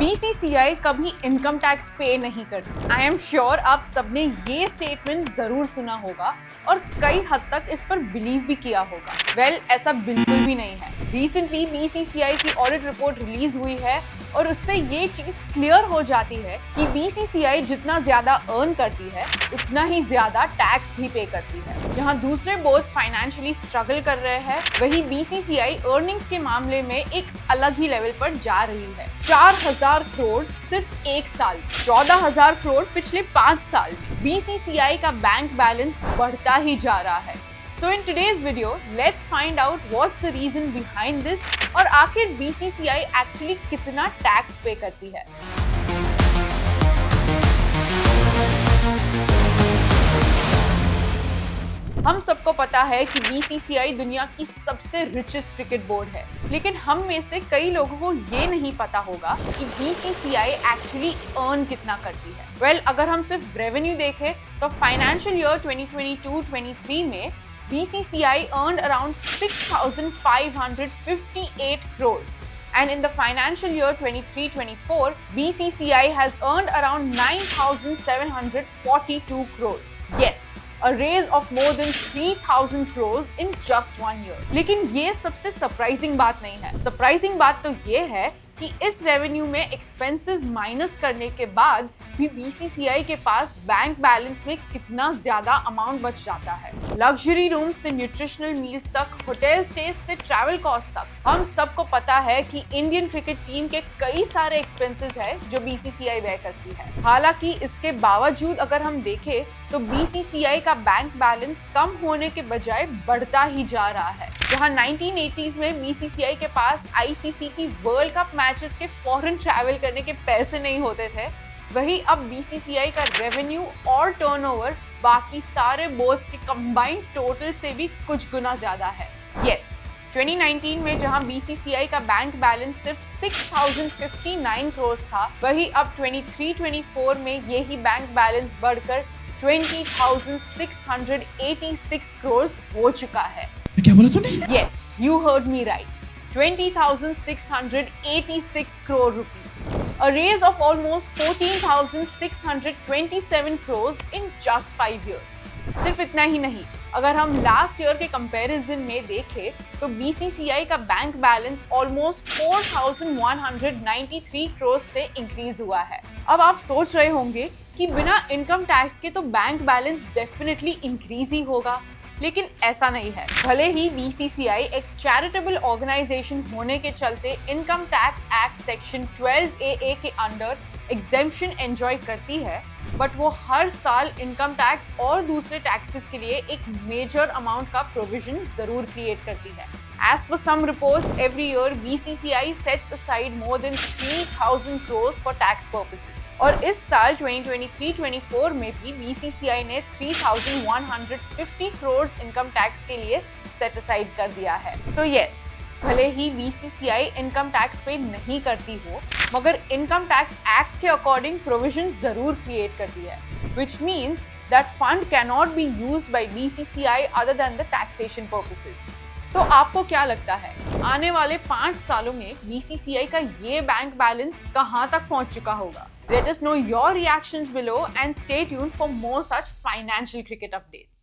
BCCI कभी income tax पे नहीं करती। आई एम श्योर आप सबने ये स्टेटमेंट जरूर सुना होगा और कई हद तक इस पर बिलीव भी किया होगा। वेल, ऐसा बिल्कुल भी नहीं है। रिसेंटली बीसीसीआई की ऑडिट रिपोर्ट रिलीज हुई है और उससे ये चीज क्लियर हो जाती है कि बीसीसीआई जितना ज्यादा अर्न करती है उतना ही ज्यादा टैक्स भी पे करती है। जहां दूसरे बोर्ड्स फाइनेंशियली स्ट्रगल कर रहे हैं, वही बीसीसीआई अर्निंग्स के मामले में एक अलग ही लेवल पर जा रही है। 4000 करोड़ सिर्फ एक साल, 14,000 करोड़ पिछले 5 साल। बीसीसीआई का बैंक बैलेंस बढ़ता ही जा रहा है। So in today's video, let's find out what's the reason behind this और आखिर बीसीसीआई एक्चुअली कितना टैक्स पे करती है। हम सबको पता है कि बीसीसीआई दुनिया की सबसे रिचेस्ट क्रिकेट बोर्ड है, लेकिन हम में से कई लोगों को ये नहीं पता होगा कि बीसीसीआई एक्चुअली अर्न कितना करती है। वेल, अगर हम सिर्फ रेवेन्यू देखें तो फाइनेंशियल ईयर 2022-23 में BCCI earned around 6,558 crores, and in the financial year 23-24, BCCI has earned around 9,742 crores. Yes, a raise of more than 3,000 crores in just 1 year. लेकिन ये सबसे सरप्राइजिंग बात नहीं है। सरप्राइजिंग बात तो ये है कि इस रेवेन्यू में एक्सपेंसेस माइनस करने के बाद भी बीसीसीआई के पास बैंक बैलेंस में कितना ज्यादा अमाउंट बच जाता है। लग्जरी रूम से न्यूट्रिशनल मील्स तक, होटल स्टेज से ट्रैवल कॉस्ट तक, हम सबको पता है कि इंडियन क्रिकेट टीम के कई सारे एक्सपेंसेस है जो बीसीसीआई व्यय करती है। हालांकि इसके बावजूद अगर हम देखें तो बीसीसीआई का बैंक बैलेंस कम होने के बजाय बढ़ता ही जा रहा है। जहां 1980s में बीसीसीआई के पास आईसीसी की वर्ल्ड कप मैचेस के फॉरेन ट्रैवल करने के पैसे नहीं होते थे, वही अब बीसीसीआई का रेवेन्यू और टर्नओवर बाकी सारे बोर्ड्स के कंबाइंड टोटल से भी कुछ गुना ज्यादा है। यस, 2019 में जहां बीसीसीआई का बैंक बैलेंस सिर्फ 6,059 करोड़ था, वही अब 23-24 में यही बैंक बैलेंस बढ़कर 20,686 करोड़ हो चुका है। क्या बोला तूने? Yes, you heard me right. 20,686 crore rupees. A raise of almost 14,627 crores in just 5 years. सिर्फ इतना ही नहीं, अगर हम लास्ट ईयर के कंपैरिजन में देखें तो बीसीसीआई का बैंक बैलेंस ऑलमोस्ट 4,193 करोड़ से इंक्रीज हुआ है। अब आप सोच रहे होंगे कि बिना इनकम टैक्स के तो बैंक बैलेंस डेफिनेटली इंक्रीज ही होगा, लेकिन ऐसा नहीं है। भले ही बीसीसीआई एक चैरिटेबल ऑर्गेनाइजेशन होने के चलते income tax act section 12AA के अंडर एग्जेम्पशन एंजॉय करती है, बट वो हर साल इनकम टैक्स और दूसरे टैक्सेस के लिए एक मेजर अमाउंट का प्रोविजन जरूर क्रिएट करती है। As per some reports, every year BCCI sets aside more than 3,000 crores for tax purposes. और इस साल 2023-24 में भी बीसीसीआई ने 3,150 करोड़ इनकम टैक्स के लिए सेट असाइड कर दिया है। सो यस, भले ही बीसीसीआई इनकम टैक्स पे नहीं करती हो, मगर इनकम टैक्स एक्ट के अकॉर्डिंग प्रोविजन जरूर क्रिएट करती है, which means that fund cannot be used by BCCI other than the taxation purposes. तो आपको क्या लगता है, आने वाले 5 सालों में बीसीसीआई का ये बैंक बैलेंस कहां तक पहुंच चुका होगा? Let us know your reactions below and stay tuned for more such financial cricket updates.